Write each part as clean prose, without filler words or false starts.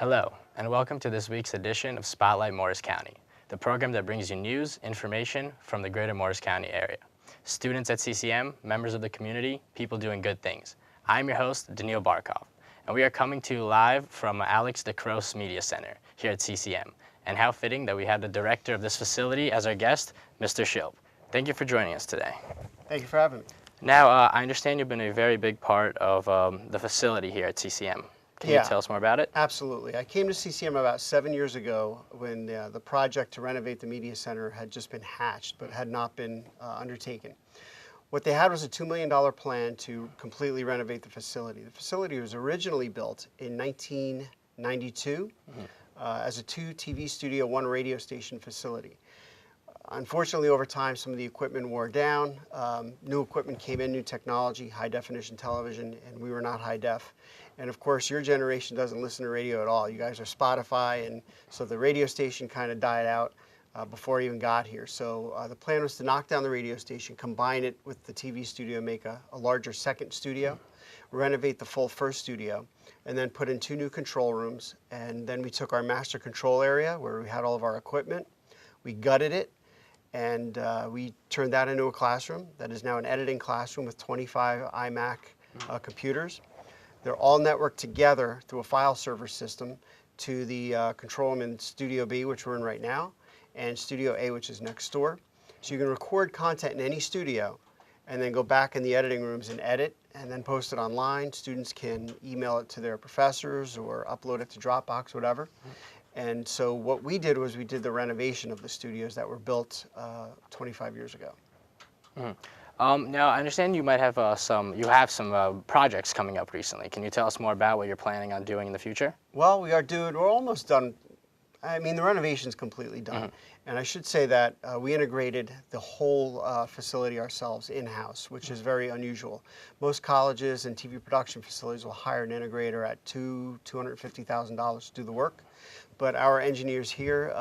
Hello, and welcome to this week's edition of Spotlight Morris County, the program that brings you news, information from the greater Morris County area. Students at CCM, members of the community, people doing good things. I'm your host, Daniil Barkov, and we are coming to you live from Alex DeCroce Media Center here at CCM. And how fitting that we have the director of this facility as our guest, Mr. Schilp. Thank you for joining us today. Thank you for having me. Now, I understand you've been a very big part of the facility here at CCM. Can you tell us more about it? Absolutely. I came to CCM about 7 years ago when the project to renovate the media center had just been hatched but had not been undertaken. What they had was a $2 million plan to completely renovate the facility. The facility was originally built in 1992 as a 2 TV studio, 1 radio station facility. Unfortunately, over time, some of the equipment wore down. New equipment came in, new technology, high definition television, and we were not high def. And of course, your generation doesn't listen to radio at all. You guys are Spotify, and so the radio station kind of died out before it even got here. So the plan was to knock down the radio station, combine it with the TV studio, make a larger second studio, renovate the full first studio, and then put in 2 new control rooms. And then we took our master control area where we had all of our equipment, we gutted it, and we turned that into a classroom that is now an editing classroom with 25 iMac computers. They're all networked together through a file server system to the control room in Studio B, which we're in right now, and Studio A, which is next door. So you can record content in any studio and then go back in the editing rooms and edit and then post it online. Students can email it to their professors or upload it to Dropbox, whatever. And so what we did was we did the renovation of the studios that were built 25 years ago. Now, I understand you might have some projects coming up recently. Can you tell us more about what you're planning on doing in the future? Well, we're almost done. I mean, the renovation's completely done. And I should say that we integrated the whole facility ourselves in-house, which is very unusual. Most colleges and TV production facilities will hire an integrator at $250,000 to do the work. But our engineers here,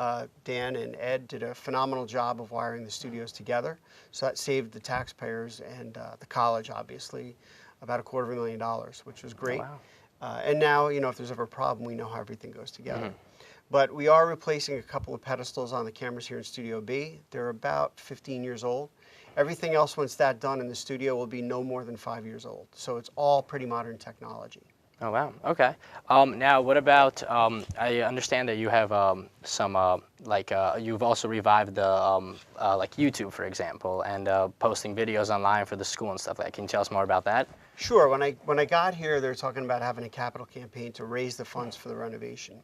Dan and Ed, did a phenomenal job of wiring the studios together. So that saved the taxpayers and the college, obviously, about $250,000, which was great. Oh, wow. And now, you know, if there's ever a problem, we know how everything goes together. But we are replacing a couple of pedestals on the cameras here in Studio B. They're about 15 years old. Everything else, once that's done in the studio, will be no more than 5 years old. So it's all pretty modern technology. Oh, wow. Okay. Now, what about, I understand that you have you've also revived the, like YouTube, for example, and posting videos online for the school and stuff like that. Can you tell us more about that? Sure. When I got here, they were talking about having a capital campaign to raise the funds for the renovation.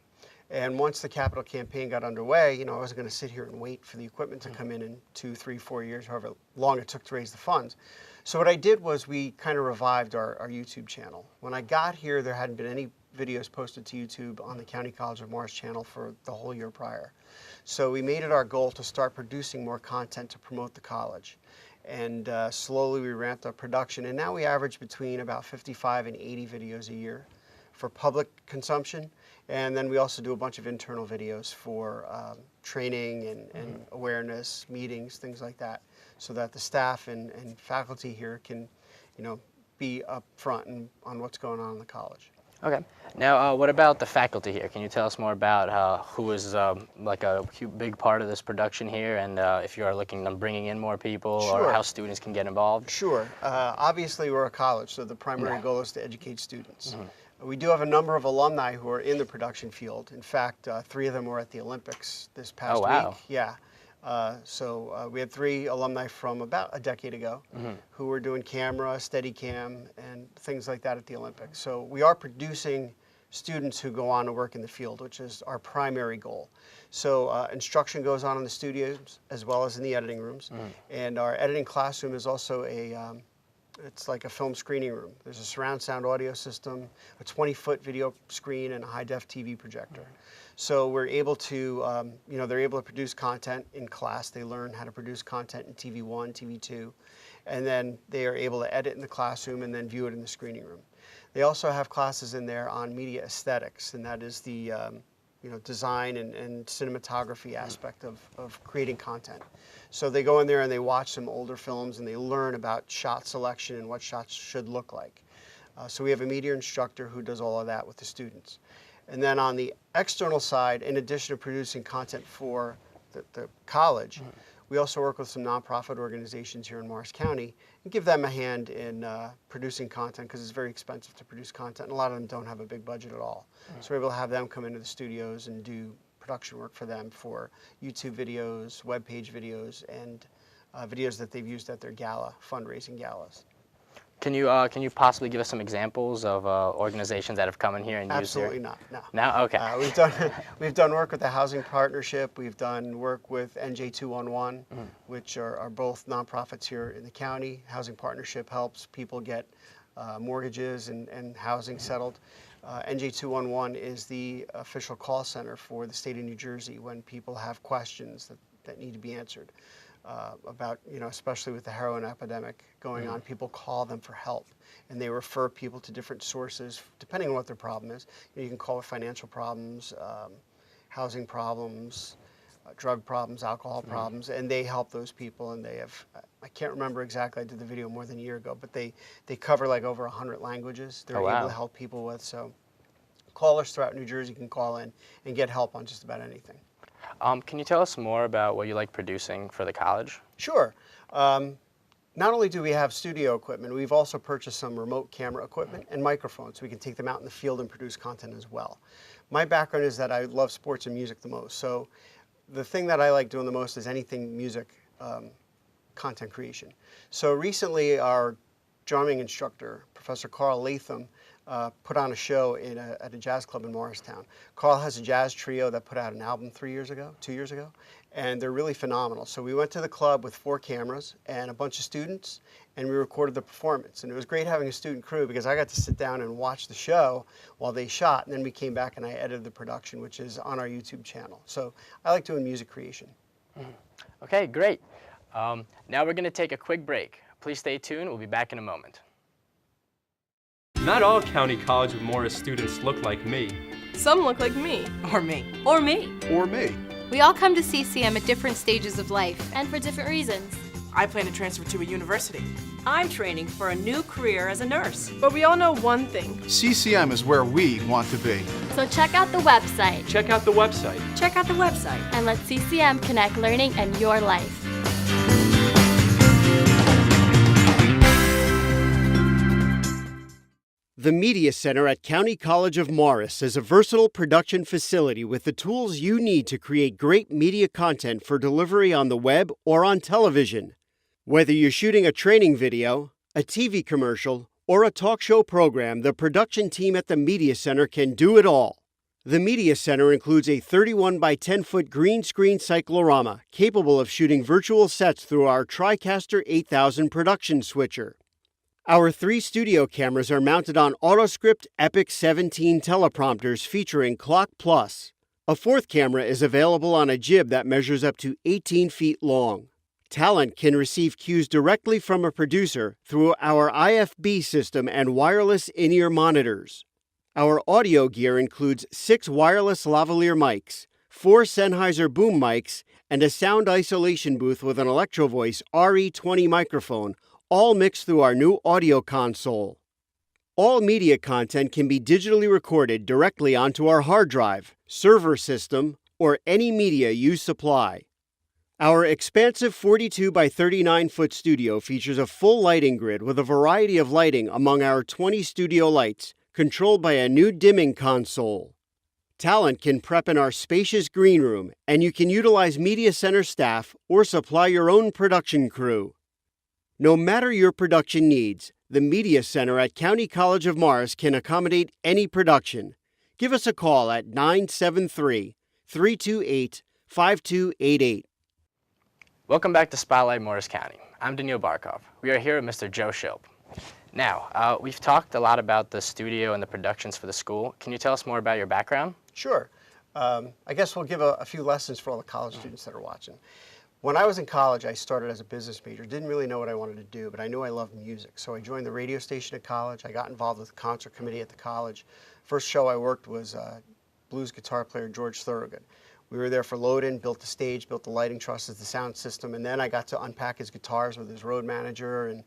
And once the capital campaign got underway, you know, I wasn't going to sit here and wait for the equipment to come in 2, 3, 4 years, however long it took to raise the funds. So what I did was we kind of revived our YouTube channel. When I got here, there hadn't been any videos posted to YouTube on the County College of Morris channel for the whole year prior. So we made it our goal to start producing more content to promote the college. And slowly we ramped up production, and now we average between about 55 and 80 videos a year for public consumption. And then we also do a bunch of internal videos for training and awareness, meetings, things like that, so that the staff and faculty here can, you know, be up front on what's going on in the college. Okay. Now, what about the faculty here? Can you tell us more about who is like a big part of this production here, and if you are looking at bringing in more people, or how students can get involved? Sure. Obviously, we're a college, so the primary goal is to educate students. We do have a number of alumni who are in the production field. In fact, 3 of them were at the Olympics this past week. Yeah. So we had 3 alumni from about a decade ago who were doing camera, Steadicam, and things like that at the Olympics. So we are producing students who go on to work in the field, which is our primary goal. So instruction goes on in the studios as well as in the editing rooms. And our editing classroom is also a It's like a film screening room. There's a surround sound audio system, a 20-foot video screen, and a high-def TV projector. So we're able to, they're able to produce content in class. They learn how to produce content in TV1, TV2, and then they are able to edit in the classroom and then view it in the screening room. They also have classes in there on media aesthetics, and that is the design and cinematography aspect of creating content. So they go in there and they watch some older films and they learn about shot selection and what shots should look like. So we have a media instructor who does all of that with the students. And then on the external side, in addition to producing content for the college, we also work with some nonprofit organizations here in Morris County and give them a hand in producing content, because it's very expensive to produce content, and a lot of them don't have a big budget at all. So we're able to have them come into the studios and do production work for them for YouTube videos, web page videos, and videos that they've used at their fundraising galas. Can you possibly give us some examples of organizations that have come in here and used your... Absolutely not, no. No? Okay. We've done work with the Housing Partnership. We've done work with NJ211, which are both nonprofits here in the county. Housing Partnership helps people get mortgages and housing settled. NJ211 is the official call center for the state of New Jersey when people have questions that need to be answered. About, especially with the heroin epidemic going on, people call them for help, and they refer people to different sources depending on what their problem is. You can call it financial problems, housing problems, drug problems, alcohol problems, and they help those people. And they have, I can't remember exactly, I did the video more than a year ago, but they cover like over 100 languages they're able to help people with. So callers throughout New Jersey can call in and get help on just about anything. Can you tell us more about what you like producing for the college? Sure. Not only do we have studio equipment, we've also purchased some remote camera equipment and microphones, so we can take them out in the field and produce content as well. My background is that I love sports and music the most, so the thing that I like doing the most is anything music content creation. So recently our drumming instructor, Professor Carl Latham, put on a show at a jazz club in Morristown. Carl has a jazz trio that put out an album 2 years ago, and they're really phenomenal. So we went to the club with 4 cameras and a bunch of students, and we recorded the performance. And it was great having a student crew, because I got to sit down and watch the show while they shot, and then we came back and I edited the production, which is on our YouTube channel. So I like doing music creation. Okay, great. Now we're going to take a quick break. Please stay tuned. We'll be back in a moment. Not all County College of Morris students look like me. Some look like me. Or me. Or me. Or me. We all come to CCM at different stages of life. And for different reasons. I plan to transfer to a university. I'm training for a new career as a nurse. But we all know one thing. CCM is where we want to be. So check out the website. Check out the website. Check out the website. And let CCM connect learning and your life. The Media Center at County College of Morris is a versatile production facility with the tools you need to create great media content for delivery on the web or on television. Whether you're shooting a training video, a TV commercial, or a talk show program, the production team at the Media Center can do it all. The Media Center includes a 31 by 10-foot green screen cyclorama capable of shooting virtual sets through our TriCaster 8000 production switcher. Our 3 studio cameras are mounted on AutoScript Epic 17 teleprompters featuring Clock Plus. A 4th camera is available on a jib that measures up to 18 feet long. Talent can receive cues directly from a producer through our IFB system and wireless in-ear monitors. Our audio gear includes 6 wireless lavalier mics, 4 Sennheiser boom mics, and a sound isolation booth with an Electro Voice RE20 microphone, all mixed through our new audio console. All media content can be digitally recorded directly onto our hard drive, server system, or any media you supply. Our expansive 42 by 39-foot studio features a full lighting grid with a variety of lighting among our 20 studio lights, controlled by a new dimming console. Talent can prep in our spacious green room, and you can utilize Media Center staff or supply your own production crew. No matter your production needs, the Media Center at County College of Morris can accommodate any production. Give us a call at 973-328-5288. Welcome back to Spotlight Morris County. I'm Daniil Barkov. We are here with Mr. Joe Schilp. Now, we've talked a lot about the studio and the productions for the school. Can you tell us more about your background? Sure. I guess we'll give a few lessons for all the college students that are watching. When I was in college, I started as a business major. Didn't really know what I wanted to do, but I knew I loved music. So I joined the radio station at college. I got involved with the concert committee at the college. First show I worked was blues guitar player George Thorogood. We were there for load-in, built the stage, built the lighting trusses, the sound system, and then I got to unpack his guitars with his road manager and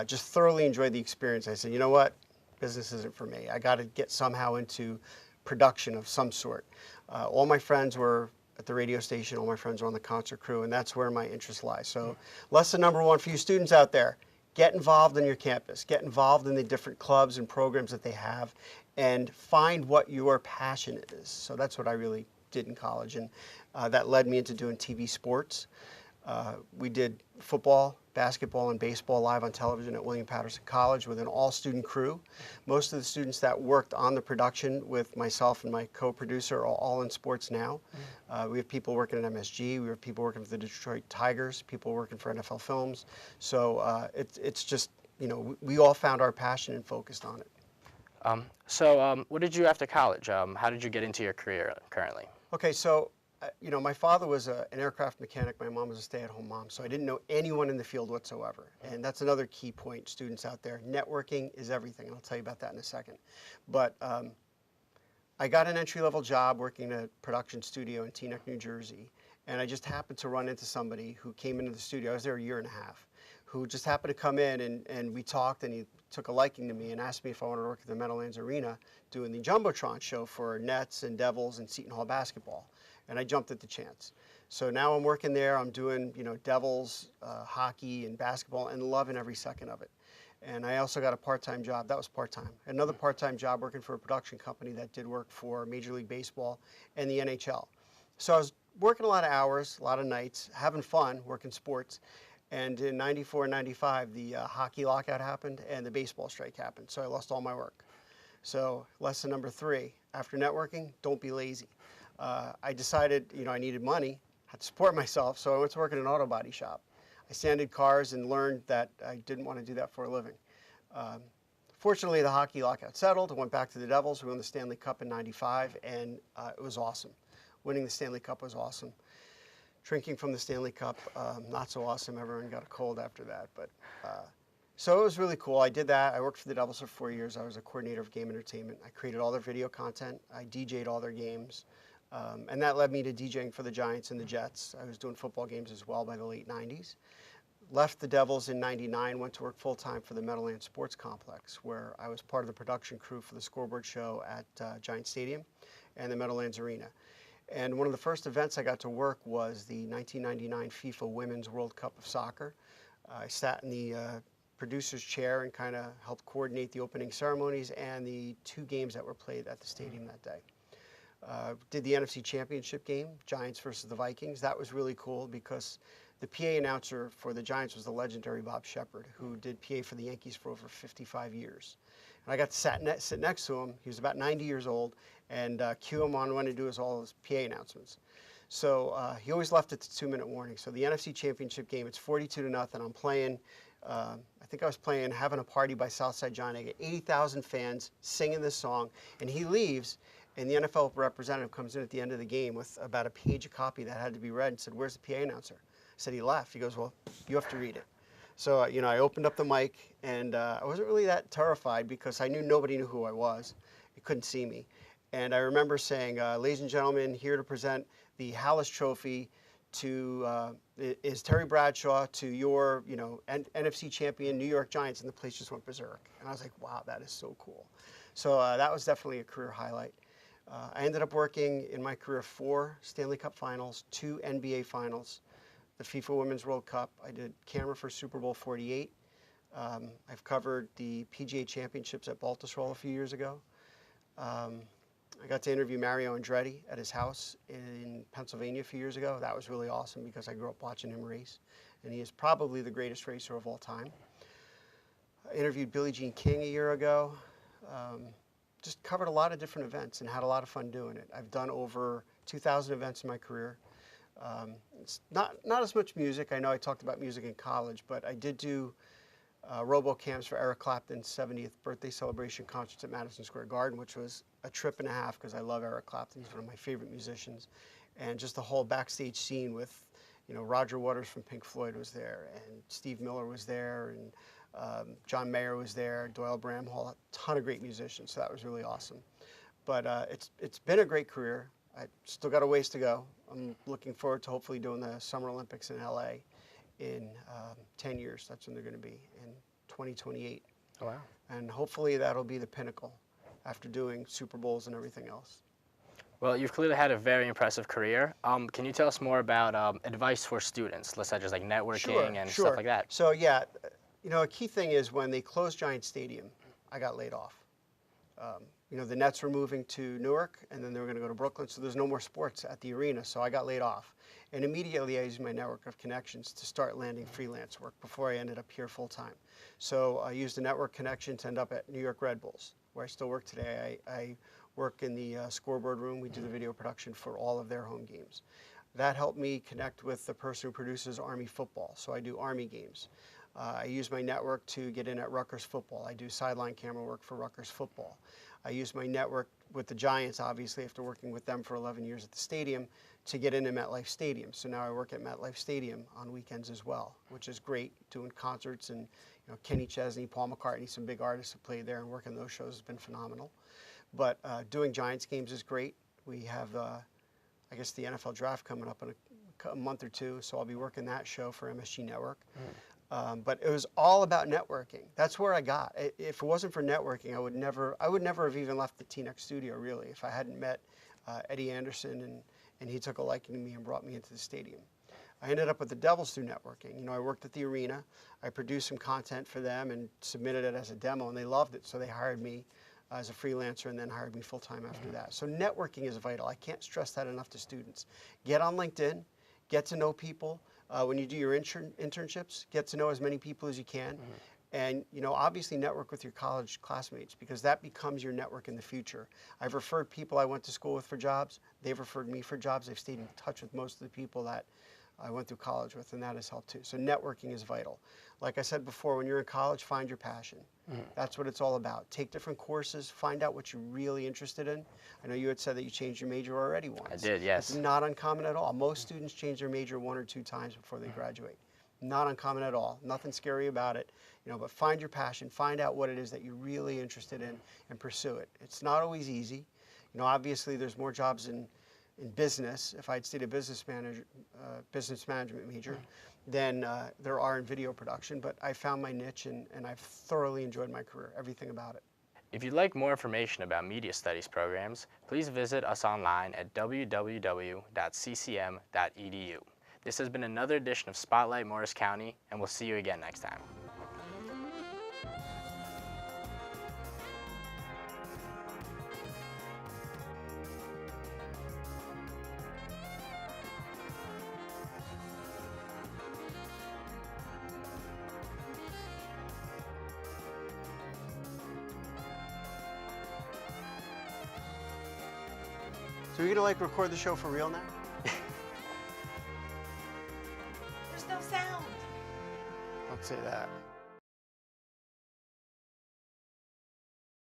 just thoroughly enjoyed the experience. I said, you know what? Business isn't for me. I got to get somehow into production of some sort. All my friends were at the radio station, all my friends were on the concert crew, and that's where my interest lies. So lesson number one for you students out there, get involved in your campus, get involved in the different clubs and programs that they have, and find what your passion is. So that's what I really did in college, and that led me into doing TV sports. We did football, basketball, and baseball live on television at William Patterson College with an all-student crew. Most of the students that worked on the production with myself and my co-producer are all in sports now. We have people working at MSG, we have people working for the Detroit Tigers, people working for NFL Films. So it's just, you know, we all found our passion and focused on it. What did you do after college? How did you get into your career currently? Okay, so you know, my father was an aircraft mechanic. My mom was a stay-at-home mom, so I didn't know anyone in the field whatsoever. And that's another key point, students out there. Networking is everything, and I'll tell you about that in a second. But I got an entry-level job working at a production studio in Teaneck, New Jersey, and I just happened to run into somebody who came into the studio. I was there a year and a half, who just happened to come in, and we talked, and he took a liking to me and asked me if I wanted to work at the Meadowlands Arena doing the Jumbotron show for Nets and Devils and Seton Hall basketball. And I jumped at the chance. So now I'm working there. I'm doing, you know, Devils, hockey, and basketball, and loving every second of it. And I also got a part-time job. That was part-time. Another part-time job working for a production company that did work for Major League Baseball and the NHL. So I was working a lot of hours, a lot of nights, having fun, working sports. And in '94 and '95, the hockey lockout happened and the baseball strike happened. So I lost all my work. So lesson number 3, after networking, don't be lazy. I decided, you know, I needed money, had to support myself, so I went to work in an auto body shop. I sanded cars and learned that I didn't want to do that for a living. Fortunately, the hockey lockout settled. I went back to the Devils. We won the Stanley Cup in '95, and it was awesome. Winning the Stanley Cup was awesome. Drinking from the Stanley Cup, not so awesome. Everyone got a cold after that. But so it was really cool. I did that. I worked for the Devils for 4 years. I was a coordinator of game entertainment. I created all their video content. I DJ'd all their games. And that led me to DJing for the Giants and the Jets. I was doing football games as well by the late 90s. Left the Devils in '99, went to work full-time for the Meadowlands Sports Complex, where I was part of the production crew for the scoreboard show at Giant Stadium and the Meadowlands Arena. And one of the first events I got to work was the 1999 FIFA Women's World Cup of Soccer. I sat in the producer's chair and kind of helped coordinate the opening ceremonies and the 2 games that were played at the stadium that day. Did the NFC Championship game, Giants versus the Vikings. That was really cool because the PA announcer for the Giants was the legendary Bob Shepard, who did PA for the Yankees for over 55 years. And I got to sit next to him. He was about 90 years old, and cue him on when to do all his PA announcements. So he always left at the 2-minute warning. So the NFC Championship game, it's 42-0. I'm playing, I think I was playing Having a Party by Southside John. I get 80,000 fans singing this song, and he leaves. And the NFL representative comes in at the end of the game with about a page of copy that had to be read and said, "Where's the PA announcer?" I said, "He left." He goes, "Well, you have to read it." So, you know, I opened up the mic, and I wasn't really that terrified because I knew nobody knew who I was. You couldn't see me. And I remember saying, "Ladies and gentlemen, here to present the Hallis Trophy to is Terry Bradshaw to your, you know, NFC champion New York Giants," and the place just went berserk. And I was like, "Wow, that is so cool." So that was definitely a career highlight. I ended up working in my career 4 Stanley Cup finals, 2 NBA finals, the FIFA Women's World Cup. I did camera for Super Bowl 48. I've covered the PGA Championships at Baltusrol a few years ago. I got to interview Mario Andretti at his house in Pennsylvania a few years ago. That was really awesome because I grew up watching him race, and he is probably the greatest racer of all time. I interviewed Billie Jean King a year ago. Just covered a lot of different events and had a lot of fun doing it. I've done over 2,000 events in my career. It's not as much music. I know I talked about music in college, but I did do RoboCams for Eric Clapton's 70th birthday celebration concerts at Madison Square Garden, which was a trip and a half because I love Eric Clapton. He's one of my favorite musicians. And just the whole backstage scene with, Roger Waters from Pink Floyd was there, and Steve Miller was there, and John Mayer was there, Doyle Bramhall, a ton of great musicians. So that was really awesome. But it's been a great career. I still got a ways to go. I'm looking forward to hopefully doing the Summer Olympics in LA in 10 years. That's when they're going to be, in 2028. Oh, wow. And hopefully that'll be the pinnacle after doing Super Bowls and everything else. Well, you've clearly had a very impressive career. Can you tell us more about advice for students, let's say just like networking and stuff like that? So yeah, a key thing is when they closed Giant Stadium, I got laid off. The Nets were moving to Newark, and then they were going to go to Brooklyn, so there's no more sports at the arena, so I got laid off. And immediately I used my network of connections to start landing freelance work before I ended up here full time. So I used a network connection to end up at New York Red Bulls, where I still work today. I work in the scoreboard room. We do the video production for all of their home games. That helped me connect with the person who produces Army football, so I do Army games. I use my network to get in at Rutgers football. I do sideline camera work for Rutgers football. I use my network with the Giants, obviously, after working with them for 11 years at the stadium, to get into MetLife Stadium. So now I work at MetLife Stadium on weekends as well, which is great, doing concerts, and Kenny Chesney, Paul McCartney, some big artists have played there, and working those shows has been phenomenal. But doing Giants games is great. We have, I guess, the NFL draft coming up in a month or two, so I'll be working that show for MSG Network. But it was all about networking. That's where I got. If it wasn't for networking, I would never have even left the T-Nex studio, really, if I hadn't met Eddie Anderson and he took a liking to me and brought me into the stadium. I ended up with the Devils through networking. I worked at the arena. I produced some content for them and submitted it as a demo, and they loved it, so they hired me as a freelancer and then hired me full-time after that. So networking is vital. I can't stress that enough to students. Get on LinkedIn. Get to know people. When you do your internships, get to know as many people as you can. And obviously network with your college classmates, because that becomes your network in the future. I've referred people I went to school with for jobs. They've referred me for jobs. I've stayed in touch with most of the people that I went through college with, and that has helped too. So networking is vital. Like I said before, when you're in college, find your passion. That's what it's all about. Take different courses, find out what you're really interested in. I know you had said that you changed your major already once. I did, yes. It's not uncommon at all. Most students change their major 1 or 2 times before they graduate. Not uncommon at all. Nothing scary about it. But find your passion, find out what it is that you're really interested in, and pursue it. It's not always easy. Obviously there's more jobs in business, if I'd stayed a business management major, than there are in video production. But I found my niche, and I've thoroughly enjoyed my career, everything about it. If you'd like more information about media studies programs, please visit us online at www.ccm.edu. This has been another edition of Spotlight Morris County, and we'll see you again next time. So you're gonna record the show for real now? There's no sound. Don't say that.